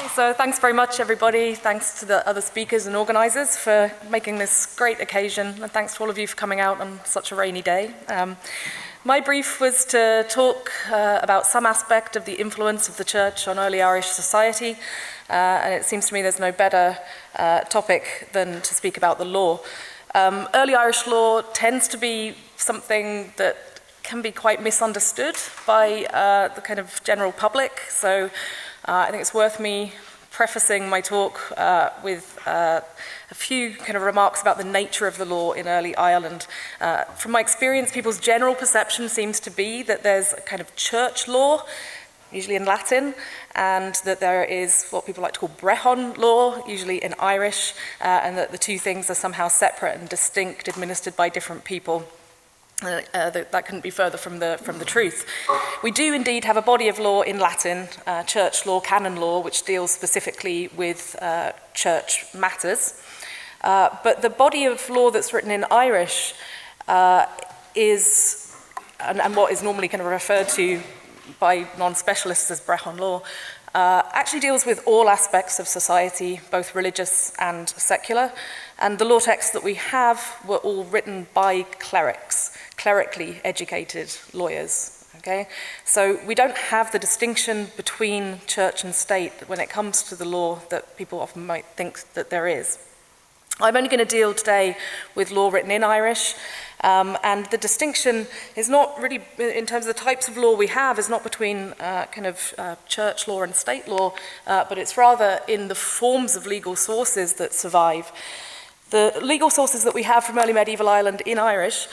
So thanks very much, everybody. Thanks to the other speakers and organisers for making this great occasion, and thanks to all of you for coming out on such a rainy day. My brief was to talk about some aspect of the influence of the church on early Irish society, and it seems to me there's no better topic than to speak about the law. Early Irish law tends to be something that can be quite misunderstood by the kind of general public, so I think it's worth me prefacing my talk with a few kind of remarks about the nature of the law in early Ireland. From my experience, people's general perception seems to be that there's a kind of church law, usually in Latin, and that there is what people like to call Brehon law, usually in Irish, and that the two things are somehow separate and distinct, administered by different people. That couldn't be further from the truth. We do indeed have a body of law in Latin, church law, canon law, which deals specifically with church matters. But the body of law that's written in Irish is, and what is normally kind of referred to by non-specialists as Brehon law, actually deals with all aspects of society, both religious and secular. And the law texts that we have were all written by clerics, clerically educated lawyers. Okay? So we don't have the distinction between church and state when it comes to the law that people often might think that there is. I'm only going to deal today with law written in Irish, and the distinction is not really, in terms of the types of law we have, is not between church law and state law, but it's rather in the forms of legal sources that survive. The legal sources that we have from early medieval Ireland in Irish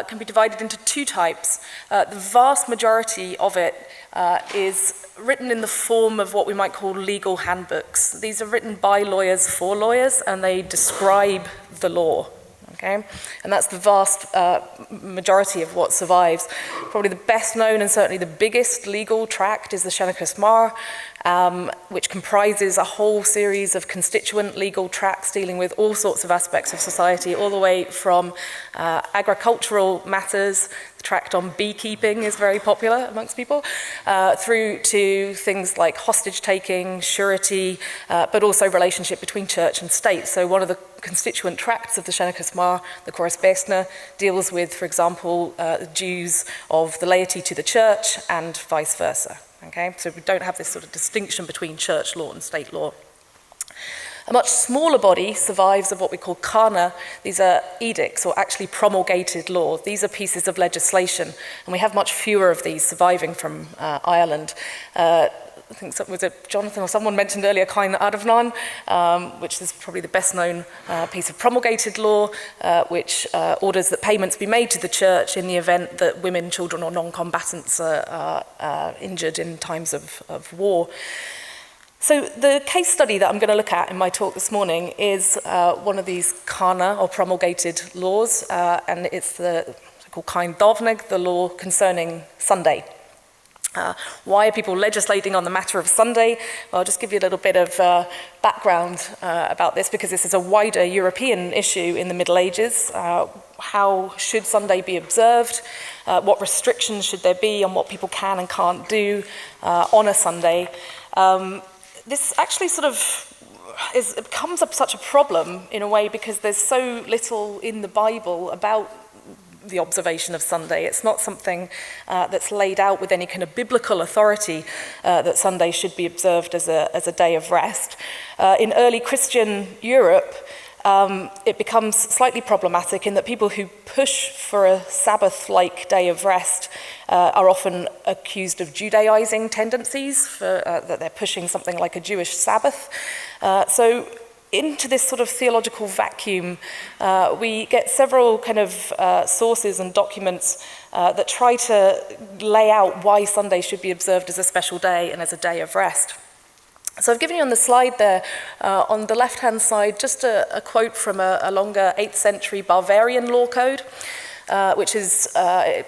can be divided into two types. The vast majority of it is written in the form of what we might call legal handbooks. These are written by lawyers for lawyers, and they describe the law. Okay? And that's the vast majority of what survives. Probably the best known and certainly the biggest legal tract is the Seanchas Mar, which comprises a whole series of constituent legal tracts dealing with all sorts of aspects of society, all the way from agricultural matters. The tract on beekeeping is very popular amongst people, through to things like hostage taking, surety, but also relationship between church and state. So one of the constituent tracts of the Seanchas Mar, the Coras Besna, deals with, for example, the dues of the laity to the church and vice versa. Okay? So we don't have this sort of distinction between church law and state law. A much smaller body survives of what we call Cana. These are edicts, or actually promulgated laws. These are pieces of legislation, and we have much fewer of these surviving from Ireland. I think, was it Jonathan or someone mentioned earlier, Cain Adamnan, which is probably the best known piece of promulgated law, which orders that payments be made to the church in the event that women, children, or non-combatants are injured in times of war. So the case study that I'm going to look at in my talk this morning is one of these Cana, or promulgated laws, and it's called Cain Dovneg, the law concerning Sunday. Why are people legislating on the matter of Sunday? Well, I'll just give you a little bit of background about this, because this is a wider European issue in the Middle Ages. How should Sunday be observed? What restrictions should there be on what people can and can't do on a Sunday? This actually sort of it becomes such a problem in a way because there's so little in the Bible about the observation of Sunday. It's not something that's laid out with any kind of biblical authority that Sunday should be observed as a day of rest. In early Christian Europe, it becomes slightly problematic in that people who push for a Sabbath-like day of rest are often accused of Judaizing tendencies, that they're pushing something like a Jewish Sabbath. So into this sort of theological vacuum, we get several kind of sources and documents that try to lay out why Sunday should be observed as a special day and as a day of rest. So I've given you on the slide there, on the left-hand side, just a quote from a longer 8th century Bavarian Law Code, which is a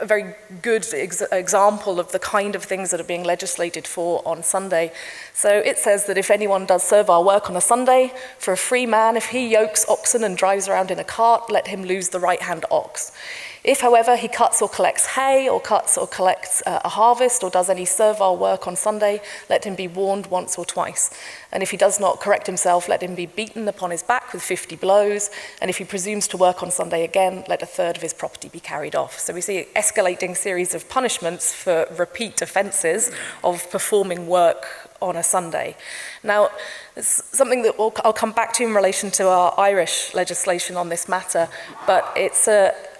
very good example of the kind of things that are being legislated for on Sunday. So it says that if anyone does servile work on a Sunday, for a free man, if he yokes oxen and drives around in a cart, let him lose the right-hand ox. If, however, he cuts or collects hay, or cuts or collects a harvest, or does any servile work on Sunday, let him be warned once or twice. And if he does not correct himself, let him be beaten upon his back with 50 blows. And if he presumes to work on Sunday again, let a third of his property be carried off. So we see an escalating series of punishments for repeat offences of performing work on a Sunday. Now, it's something that I'll come back to in relation to our Irish legislation on this matter, but it's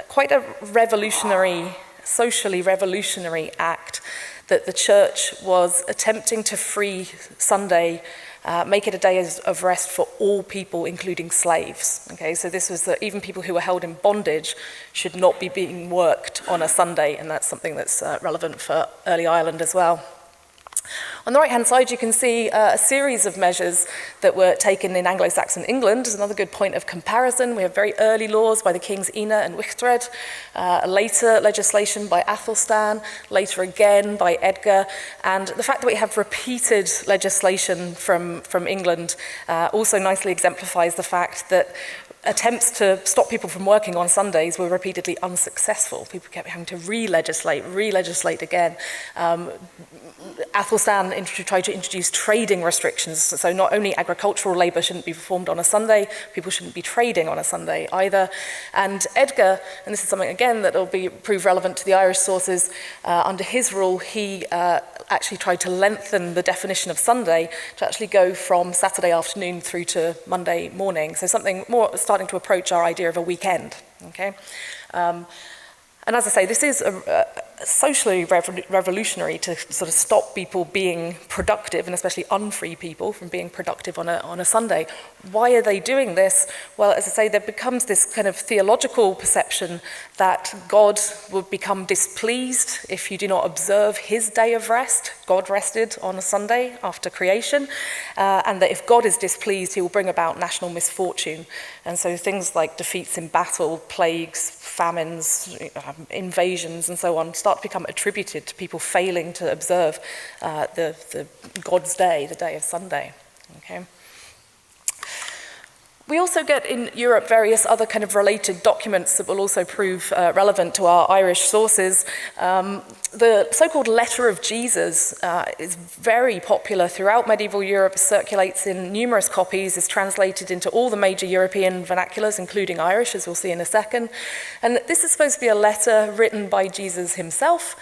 quite a revolutionary, socially revolutionary act that the church was attempting to free Sunday, make it a day of rest for all people, including slaves. Okay, so this was that even people who were held in bondage should not be being worked on a Sunday, and that's something that's relevant for early Ireland as well. On the right-hand side, you can see a series of measures that were taken in Anglo-Saxon England. As another good point of comparison, we have very early laws by the Kings Ina and Wichtred, later legislation by Athelstan, later again by Edgar, and the fact that we have repeated legislation from England also nicely exemplifies the fact that attempts to stop people from working on Sundays were repeatedly unsuccessful. People kept having to re-legislate again. Athelstan tried to introduce trading restrictions, so not only agricultural labour shouldn't be performed on a Sunday, people shouldn't be trading on a Sunday either. And Edgar, and this is something again that will prove relevant to the Irish sources, under his rule he actually tried to lengthen the definition of Sunday to actually go from Saturday afternoon through to Monday morning, so something more starting to approach our idea of a weekend. Okay. And as I say, this is socially revolutionary to sort of stop people being productive, and especially unfree people from being productive on a Sunday. Why are they doing this? Well, as I say, there becomes this kind of theological perception that God would become displeased if you do not observe his day of rest. God rested on a Sunday after creation, and that if God is displeased, he will bring about national misfortune. And so things like defeats in battle, plagues, famines, invasions, and so on start to become attributed to people failing to observe the God's day, the day of Sunday. Okay. We also get in Europe various other kind of related documents that will also prove relevant to our Irish sources. The so-called Letter of Jesus is very popular throughout medieval Europe, circulates in numerous copies, is translated into all the major European vernaculars, including Irish, as we'll see in a second. And this is supposed to be a letter written by Jesus himself.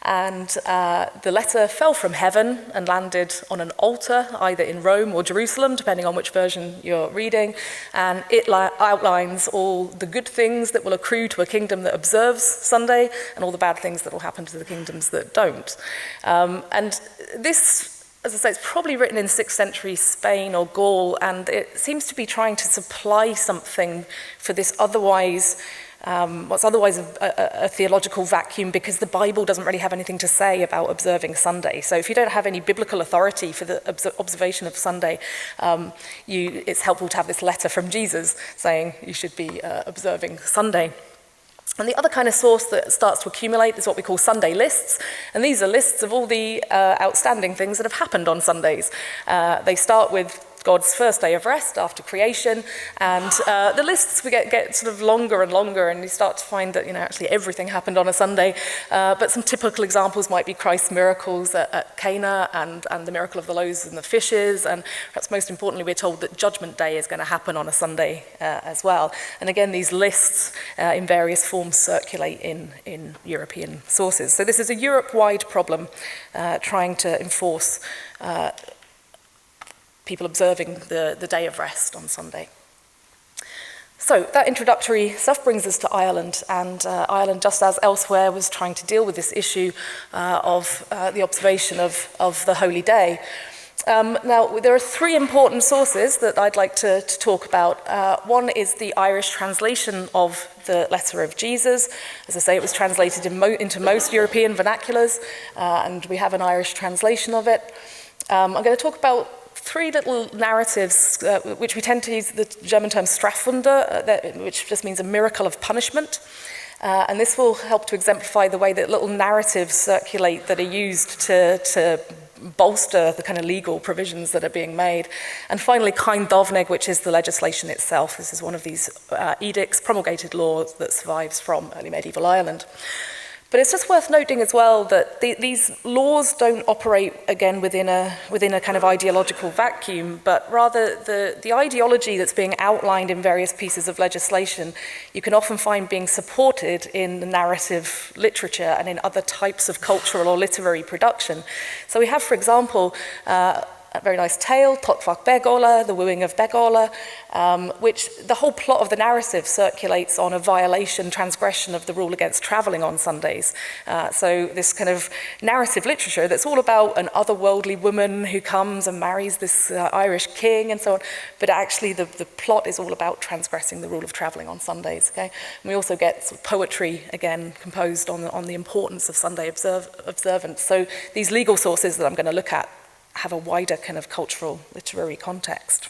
And the letter fell from heaven and landed on an altar, either in Rome or Jerusalem, depending on which version you're reading. And it outlines all the good things that will accrue to a kingdom that observes Sunday, and all the bad things that will happen to the kingdoms that don't. And this, as I say, it's probably written in 6th century Spain or Gaul, and it seems to be trying to supply something for this otherwise what's otherwise a theological vacuum, because the Bible doesn't really have anything to say about observing Sunday. So if you don't have any biblical authority for the observation of Sunday, it's helpful to have this letter from Jesus saying you should be observing Sunday. And the other kind of source that starts to accumulate is what we call Sunday lists. And these are lists of all the outstanding things that have happened on Sundays. They start with God's first day of rest after creation, and the lists get sort of longer and longer, and you start to find that actually everything happened on a Sunday. But some typical examples might be Christ's miracles at Cana and the miracle of the loaves and the fishes, and perhaps most importantly, we're told that Judgment Day is going to happen on a Sunday as well. And again, these lists in various forms circulate in European sources. So this is a Europe-wide problem trying to enforce people observing the day of rest on Sunday. So that introductory stuff brings us to Ireland, and Ireland, just as elsewhere, was trying to deal with this issue of the observation of the holy day. Now, there are three important sources that I'd like to talk about. One is the Irish translation of the Letter of Jesus. As I say, it was translated into most European vernaculars, and we have an Irish translation of it. I'm going to talk about three little narratives, which we tend to use the German term Strafwunder, which just means a miracle of punishment. And this will help to exemplify the way that little narratives circulate that are used to bolster the kind of legal provisions that are being made. And finally, Handbooks, which is the legislation itself. This is one of these edicts, promulgated laws that survives from early medieval Ireland. But it's just worth noting as well that these laws don't operate, again, within a kind of ideological vacuum, but rather the ideology that's being outlined in various pieces of legislation, you can often find being supported in the narrative literature and in other types of cultural or literary production. So we have, for example, a very nice tale, Tocfach Begola, The Wooing of Begola, which the whole plot of the narrative circulates on a violation, transgression of the rule against travelling on Sundays. So this kind of narrative literature that's all about an otherworldly woman who comes and marries this Irish king and so on, but actually the plot is all about transgressing the rule of travelling on Sundays. Okay? And we also get sort of poetry, again, composed on the importance of Sunday observance. So these legal sources that I'm going to look at have a wider kind of cultural literary context.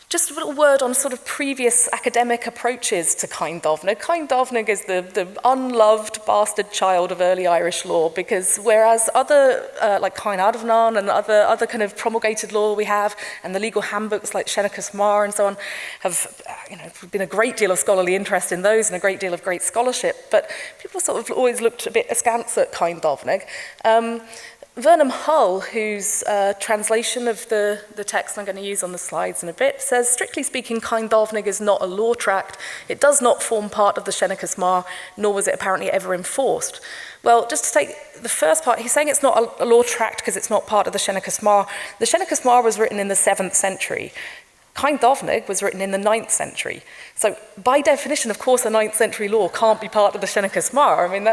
Just a little word on sort of previous academic approaches to Handbooks. Handbooks is the unloved bastard child of early Irish law, because whereas other, like Cain Adamnan and other kind of promulgated law we have, and the legal handbooks like Seneca's Mar and so on, have been a great deal of scholarly interest in those and a great deal of great scholarship, but people sort of always looked a bit askance at Handbooks. Vernon Hull, whose translation of the text I'm going to use on the slides in a bit, says, strictly speaking, Handbooks is not a law tract. It does not form part of the Seneca's Mar, nor was it apparently ever enforced. Well, just to take the first part, he's saying it's not a law tract because it's not part of the Seneca's Mar. The Seneca's Mar was written in the 7th century. Handbooks was written in the 9th century. So by definition, of course, a 9th century law can't be part of the Seneca's Mar. I mean,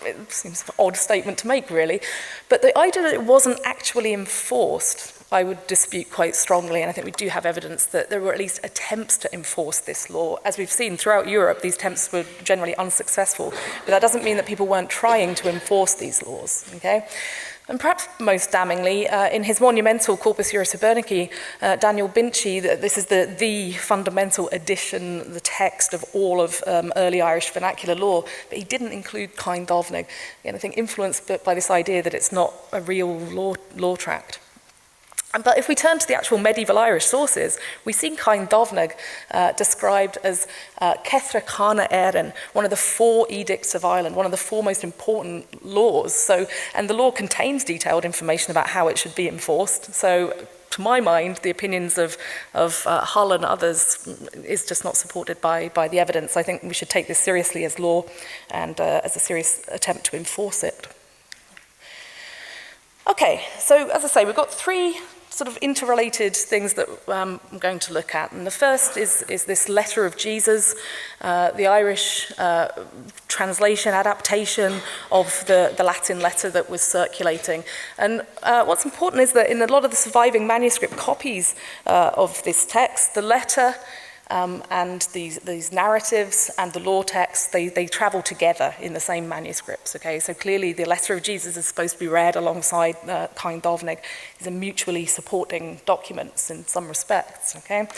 it seems an odd statement to make, really. But the idea that it wasn't actually enforced, I would dispute quite strongly, and I think we do have evidence that there were at least attempts to enforce this law. As we've seen throughout Europe, these attempts were generally unsuccessful, but that doesn't mean that people weren't trying to enforce these laws, okay? And perhaps most damningly, in his monumental Corpus Juris Hibernici, Daniel Binchy, this is the fundamental edition, the text of all of early Irish vernacular law, but he didn't include Handbooks. Again, I think influenced by this idea that it's not a real law tract. But if we turn to the actual medieval Irish sources, we see Handbooks described as Cethra Cana Éireann, one of the 4 edicts of Ireland, one of the 4 most important laws. And the law contains detailed information about how it should be enforced. So to my mind, the opinions of Hull and others is just not supported by the evidence. I think we should take this seriously as law and as a serious attempt to enforce it. Okay, so as I say, we've got 3 sort of interrelated things that I'm going to look at. And the first is this letter of Jesus, the Irish translation, adaptation of the Latin letter that was circulating. And what's important is that in a lot of the surviving manuscript copies of this text, the letter and these narratives and the law texts, they travel together in the same manuscripts, okay? So clearly the letter of Jesus is supposed to be read alongside Handbooks. These are mutually supporting documents in some respects, okay?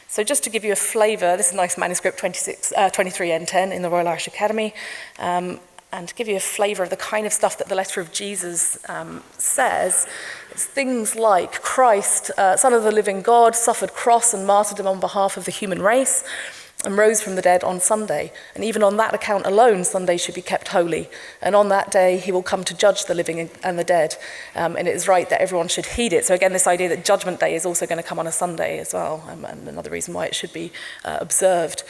So just to give you a flavour, this is a nice manuscript 23N10 in the Royal Irish Academy, and to give you a flavour of the kind of stuff that the letter of Jesus says, it's things like Christ, Son of the living God, suffered cross and martyrdom on behalf of the human race and rose from the dead on Sunday. And even on that account alone, Sunday should be kept holy. And on that day, he will come to judge the living and the dead. And it is right that everyone should heed it. So again, this idea that Judgment Day is also going to come on a Sunday as well, and another reason why it should be observed.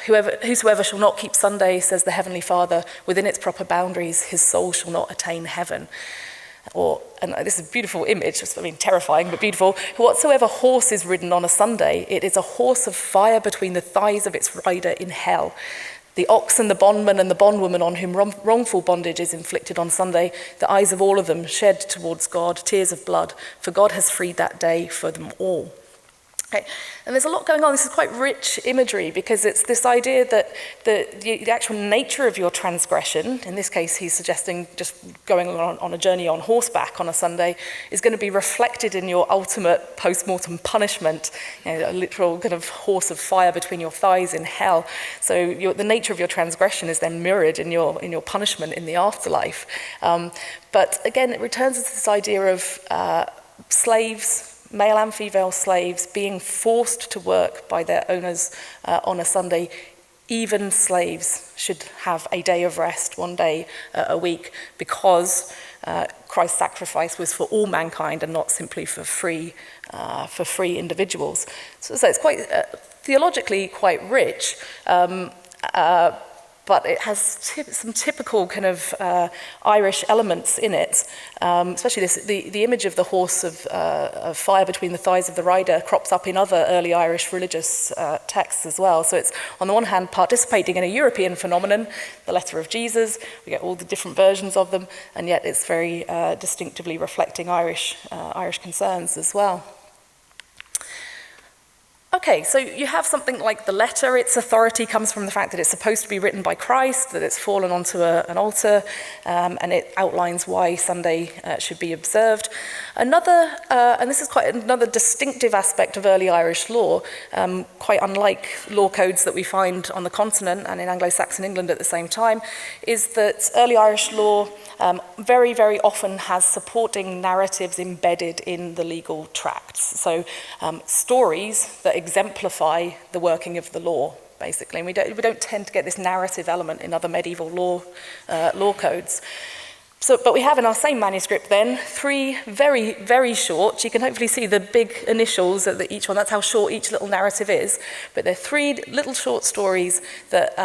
Whosoever shall not keep Sunday, says the Heavenly Father, within its proper boundaries, his soul shall not attain heaven. And this is a beautiful image, terrifying, but beautiful. Whatsoever horse is ridden on a Sunday, it is a horse of fire between the thighs of its rider in hell. The ox and the bondman and the bondwoman on whom wrongful bondage is inflicted on Sunday, the eyes of all of them shed towards God tears of blood, for God has freed that day for them all. Okay. And there's a lot going on. This is quite rich imagery because it's this idea that the actual nature of your transgression, in this case he's suggesting just going on a journey on horseback on a Sunday, is going to be reflected in your ultimate post-mortem punishment, a literal kind of horse of fire between your thighs in hell. So the nature of your transgression is then mirrored in your punishment in the afterlife. But again, it returns to this idea of slaves, male and female slaves, being forced to work by their owners on a Sunday. Even slaves should have a day of rest, one day a week, because Christ's sacrifice was for all mankind and not simply for free individuals. So it's quite theologically quite rich. But it has some typical kind of Irish elements in it, especially the image of the horse of fire between the thighs of the rider crops up in other early Irish religious texts as well. So it's, on the one hand, participating in a European phenomenon, the letter of Jesus. We get all the different versions of them, and yet it's very distinctively reflecting Irish concerns as well. Okay, so you have something like the letter. Its authority comes from the fact that it's supposed to be written by Christ, that it's fallen onto an altar, and it outlines why Sunday should be observed. Another, and this is quite another distinctive aspect of early Irish law, quite unlike law codes that we find on the continent and in Anglo-Saxon England at the same time, is that early Irish law very, very often has supporting narratives embedded in the legal tracts. So stories that exemplify the working of the law, basically. And we don't tend to get this narrative element in other medieval law codes. So, but we have in our same manuscript then 3 very, very short, you can hopefully see the big initials at each one, that's how short each little narrative is, but they're 3 little short stories that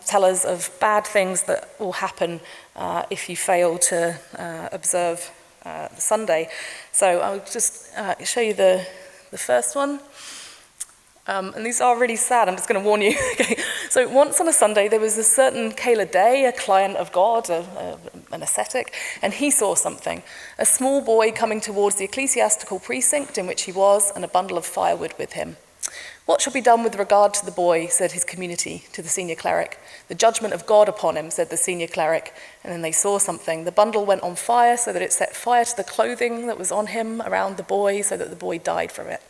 tell us of bad things that will happen if you fail to observe Sunday. So I'll just show you the first one. And these are really sad, I'm just going to warn you. Okay. So once on a Sunday, there was a certain Caelar Day, a client of God, an ascetic, and he saw something. A small boy coming towards the ecclesiastical precinct in which he was, and a bundle of firewood with him. What shall be done with regard to the boy, said his community to the senior cleric. The judgment of God upon him, said the senior cleric. And then they saw something. The bundle went on fire, so that it set fire to the clothing that was on him around the boy, so that the boy died from it.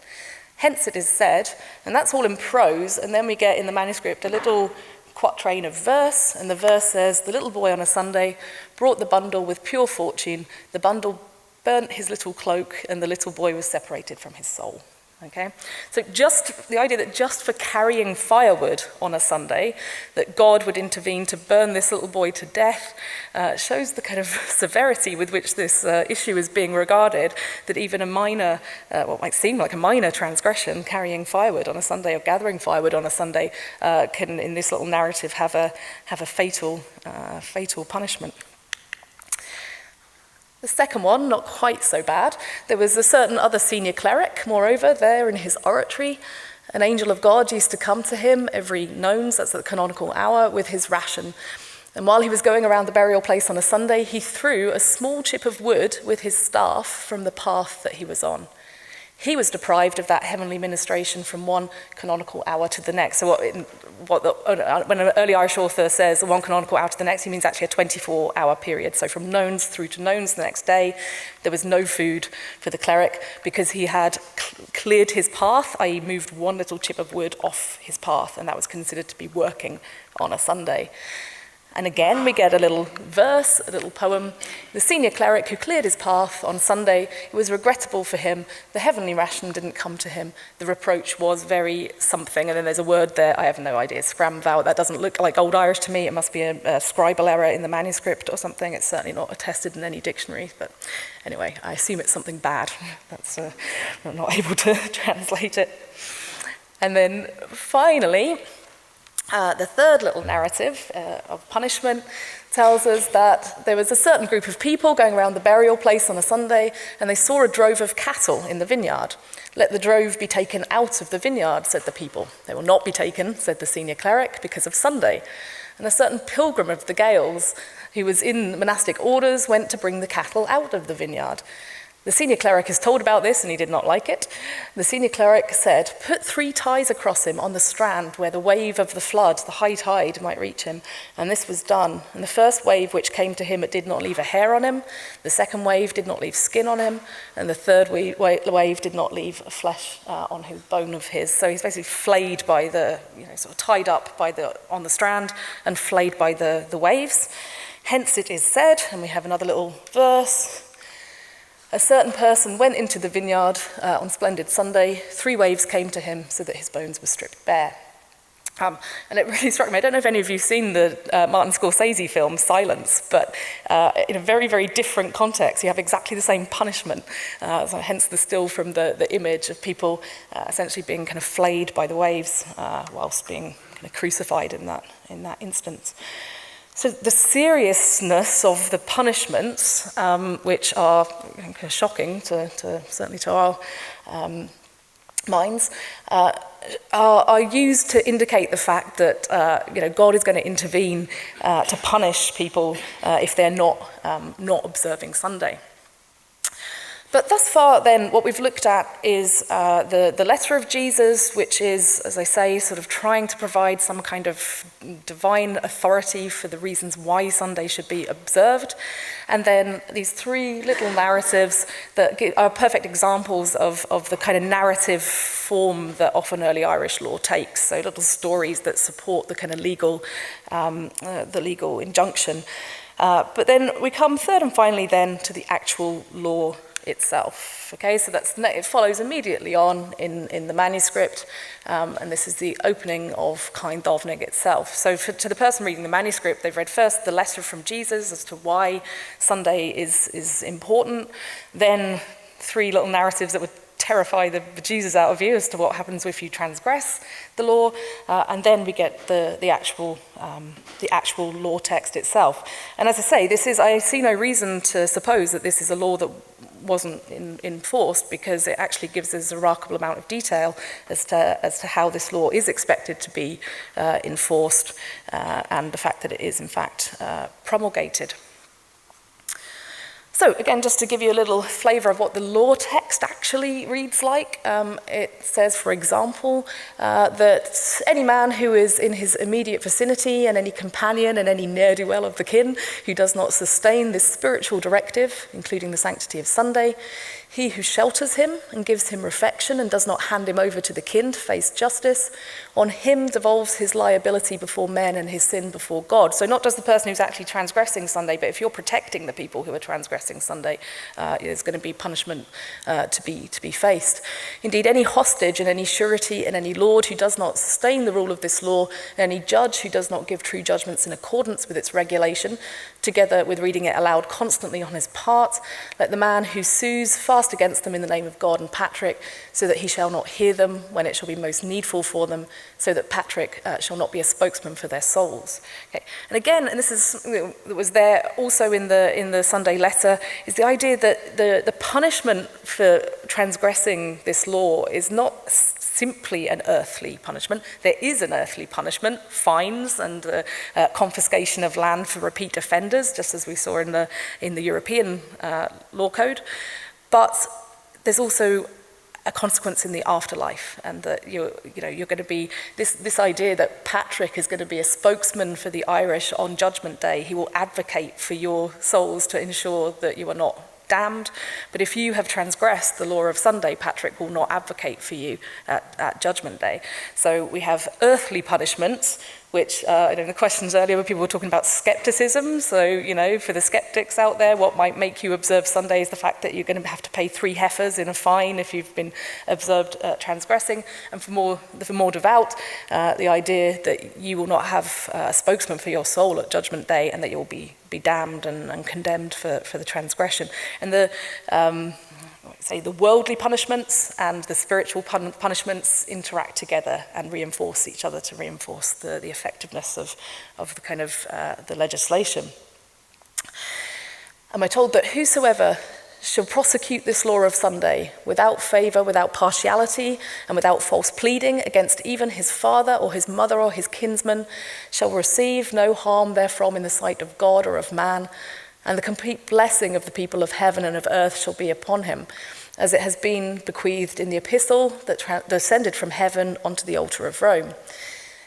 Hence it is said, and that's all in prose, and then we get in the manuscript a little quatrain of verse, and the verse says, the little boy on a Sunday brought the bundle with pure fortune, the bundle burnt his little cloak, and the little boy was separated from his soul. Okay? So just the idea that just for carrying firewood on a Sunday, that God would intervene to burn this little boy to death, shows the kind of severity with which this issue is being regarded, that even a minor, what might seem like a minor transgression, carrying firewood on a Sunday or gathering firewood on a Sunday, can, in this little narrative, have a fatal punishment. The second one, not quite so bad. There was a certain other senior cleric, moreover, there in his oratory. An angel of God used to come to him every nones, that's at the canonical hour, with his ration. And while he was going around the burial place on a Sunday, he threw a small chip of wood with his staff from the path that he was on. He was deprived of that heavenly ministration from one canonical hour to the next. So when an early Irish author says one canonical hour to the next, he means actually a 24-hour period. So from nones through to nones the next day, there was no food for the cleric because he had cleared his path, i.e. moved one little chip of wood off his path, and that was considered to be working on a Sunday. And again, we get a little verse, a little poem. The senior cleric who cleared his path on Sunday, it was regrettable for him. The heavenly ration didn't come to him. The reproach was very something. And then there's a word there, I have no idea, scramvow. That doesn't look like Old Irish to me. It must be a scribal error in the manuscript or something. It's certainly not attested in any dictionary. But anyway, I assume it's something bad. That's I'm not able to translate it. And then finally, the third little narrative of punishment tells us that there was a certain group of people going around the burial place on a Sunday, and they saw a drove of cattle in the vineyard. Let the drove be taken out of the vineyard, said the people. They will not be taken, said the senior cleric, because of Sunday. And a certain pilgrim of the Gaels, who was in monastic orders, went to bring the cattle out of the vineyard. The senior cleric is told about this, and he did not like it. The senior cleric said, "Put 3 ties across him on the strand where the wave of the flood, the high tide, might reach him." And this was done. And the first wave which came to him, it did not leave a hair on him. The second wave did not leave skin on him. And the third wave did not leave a flesh on his bone of his. So he's basically flayed by sort of tied up on the strand and flayed by the waves. Hence it is said, and we have another little verse, "A certain person went into the vineyard on splendid Sunday. 3 waves came to him so that his bones were stripped bare." And it really struck me. I don't know if any of you have seen the Martin Scorsese film Silence, but in a very, very different context, you have exactly the same punishment. So hence the still from the image of people essentially being kind of flayed by the waves whilst being kind of crucified in that instance. So the seriousness of the punishments, which are kind of shocking certainly to our minds, are used to indicate the fact that God is going to intervene to punish people if they're not observing Sunday. But thus far, then, what we've looked at is the letter of Jesus, which is, as I say, sort of trying to provide some kind of divine authority for the reasons why Sunday should be observed. And then these 3 little narratives that are perfect examples of the kind of narrative form that often early Irish law takes. So little stories that support the kind of legal injunction. But then we come third and finally then to the actual law itself. Okay, so it follows immediately on in the manuscript, and this is the opening of Cain Dovnig itself. So to the person reading the manuscript, they've read first the letter from Jesus as to why Sunday is important, then 3 little narratives that would terrify the Jesus out of you as to what happens if you transgress the law, and then we get the actual law text itself. And as I say, I see no reason to suppose that this is a law that wasn't enforced, because it actually gives us a remarkable amount of detail as to how this law is expected to be enforced, and the fact that it is in fact promulgated. So again, just to give you a little flavour of what the law text actually reads like, it says, for example, that any man who is in his immediate vicinity, and any companion and any ne'er-do-well of the kin who does not sustain this spiritual directive, including the sanctity of Sunday, he who shelters him and gives him refection and does not hand him over to the kin to face justice, on him devolves his liability before men and his sin before God. So not just the person who's actually transgressing Sunday, but if you're protecting the people who are transgressing Sunday, there's going to be punishment to be faced. Indeed, any hostage and any surety and any lord who does not sustain the rule of this law, and any judge who does not give true judgments in accordance with its regulation, together with reading it aloud constantly on his part, let the man who sues fast against them in the name of God and Patrick, so that he shall not hear them when it shall be most needful for them, so that Patrick shall not be a spokesman for their souls. Okay. And again, and this is that was there also in the Sunday letter, is the idea that the punishment for transgressing this law is not simply an earthly punishment. There is an earthly punishment, fines and confiscation of land for repeat offenders, just as we saw in the European Law Code. But there's also a consequence in the afterlife, and that you're going to be this idea that Patrick is going to be a spokesman for the Irish on Judgment Day. He will advocate for your souls to ensure that you are not damned. But if you have transgressed the law of Sunday, Patrick will not advocate for you at Judgment Day. So we have earthly punishments, which, in the questions earlier where people were talking about skepticism. So, for the skeptics out there, what might make you observe Sunday is the fact that you're going to have to pay 3 heifers in a fine if you've been observed transgressing. And for the more devout, the idea that you will not have a spokesman for your soul at Judgment Day, and that you'll be damned and condemned for the transgression. And the worldly punishments and the spiritual punishments interact together and reinforce each other to reinforce the effectiveness of the kind of the legislation. Am I told that whosoever shall prosecute this law of Sunday without favour, without partiality, and without false pleading against even his father or his mother or his kinsman, shall receive no harm therefrom in the sight of God or of man, and the complete blessing of the people of heaven and of earth shall be upon him, as it has been bequeathed in the epistle that descended from heaven onto the altar of Rome.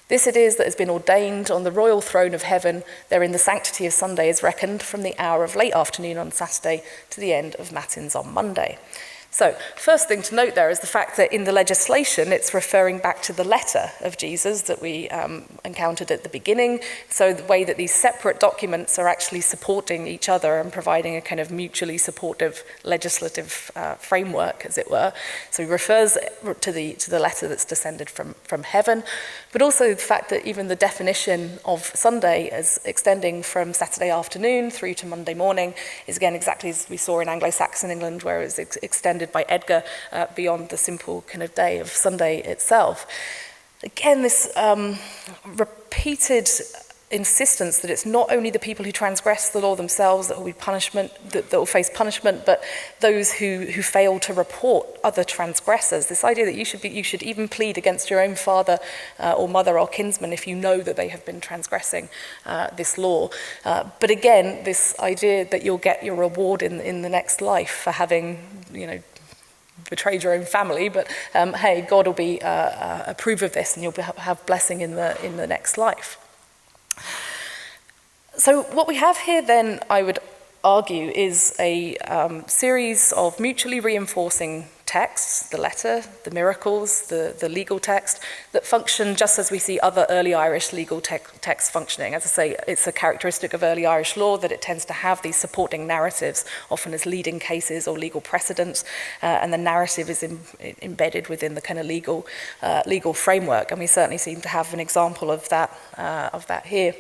This it is that has been ordained on the royal throne of heaven. Therein the sanctity of Sunday is reckoned from the hour of late afternoon on Saturday to the end of matins on Monday. So, first thing to note there is the fact that in the legislation it's referring back to the letter of Jesus that we encountered at the beginning. So the way that these separate documents are actually supporting each other and providing a kind of mutually supportive legislative framework, as it were. So he refers to the letter that's descended from heaven, but also the fact that even the definition of Sunday as extending from Saturday afternoon through to Monday morning is again exactly as we saw in Anglo-Saxon England, where it was extended by Edgar beyond the simple kind of day of Sunday itself. Again, this repeated insistence that it's not only the people who transgress the law themselves that will be that will face punishment, but those who fail to report other transgressors. This idea that you should even plead against your own father or mother or kinsman if you know that they have been transgressing this law. But again, this idea that you'll get your reward in the next life for having, betrayed your own family, but hey, God will be approve of this, and you'll have blessing in the next life. So what we have here then, I would argue, is a series of mutually reinforcing texts, the letter, the miracles, the legal text, that function just as we see other early Irish legal texts functioning. As I say, it's a characteristic of early Irish law that it tends to have these supporting narratives, often as leading cases or legal precedents, and the narrative is embedded within the kind of legal framework, and we certainly seem to have an example of that here.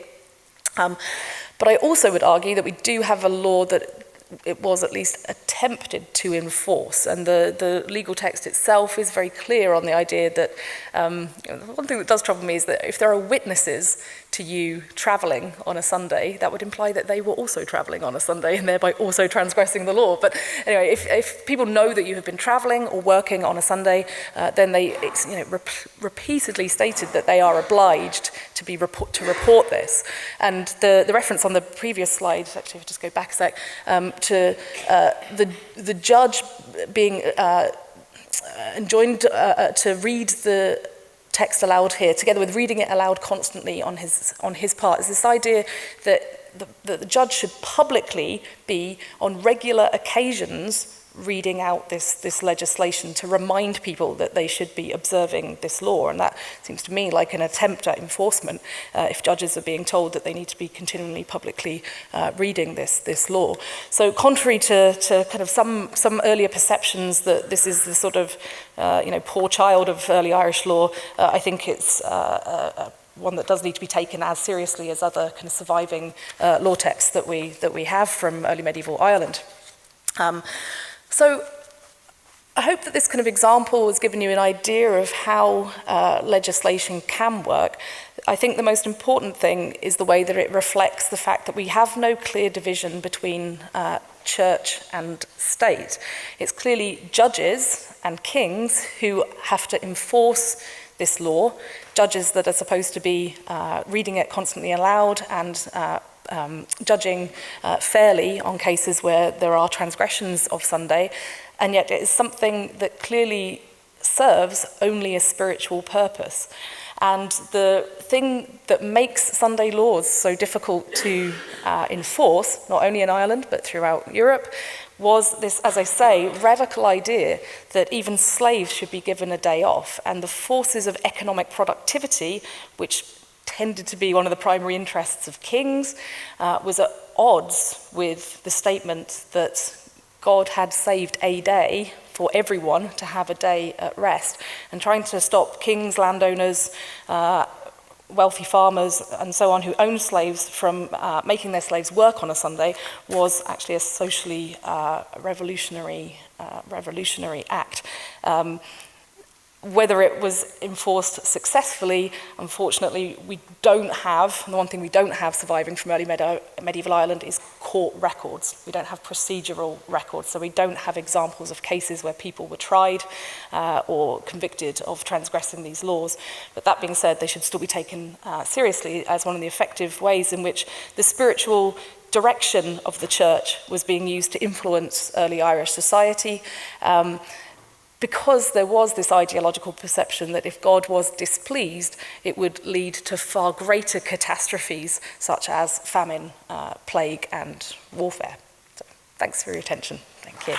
But I also would argue that we do have a law that it was at least attempted to enforce, and the legal text itself is very clear on the idea that one thing that does trouble me is that if there are witnesses to you travelling on a Sunday, that would imply that they were also travelling on a Sunday and thereby also transgressing the law. But anyway, if people know that you have been travelling or working on a Sunday, then it's repeatedly stated that they are obliged to report this. And the reference on the previous slide, actually, if I just go back a sec, to the judge being enjoined to read the text aloud here, together with reading it aloud constantly on his part, is this idea that the judge should publicly be, on regular occasions, reading out this legislation to remind people that they should be observing this law. And that seems to me like an attempt at enforcement if judges are being told that they need to be continually publicly reading this law. So contrary to kind of some earlier perceptions that this is the sort of poor child of early Irish law, I think it's one that does need to be taken as seriously as other kind of surviving law texts that we have from early medieval Ireland. So I hope that this kind of example has given you an idea of how legislation can work. I think the most important thing is the way that it reflects the fact that we have no clear division between church and state. It's clearly judges and kings who have to enforce this law, judges that are supposed to be reading it constantly aloud and judging fairly on cases where there are transgressions of Sunday, and yet it is something that clearly serves only a spiritual purpose. And the thing that makes Sunday laws so difficult to enforce, not only in Ireland but throughout Europe, was this, as I say, radical idea that even slaves should be given a day off, and the forces of economic productivity, which tended to be one of the primary interests of kings, was at odds with the statement that God had saved a day for everyone to have a day at rest. And trying to stop kings, landowners, wealthy farmers, and so on, who owned slaves from making their slaves work on a Sunday was actually a socially revolutionary act. Whether it was enforced successfully, unfortunately, we don't have, and the one thing we don't have surviving from early medieval Ireland is court records. We don't have procedural records, so we don't have examples of cases where people were tried or convicted of transgressing these laws. But that being said, they should still be taken seriously as one of the effective ways in which the spiritual direction of the church was being used to influence early Irish society, because there was this ideological perception that if God was displeased, it would lead to far greater catastrophes such as famine, plague, and warfare. So, thanks for your attention. Thank you.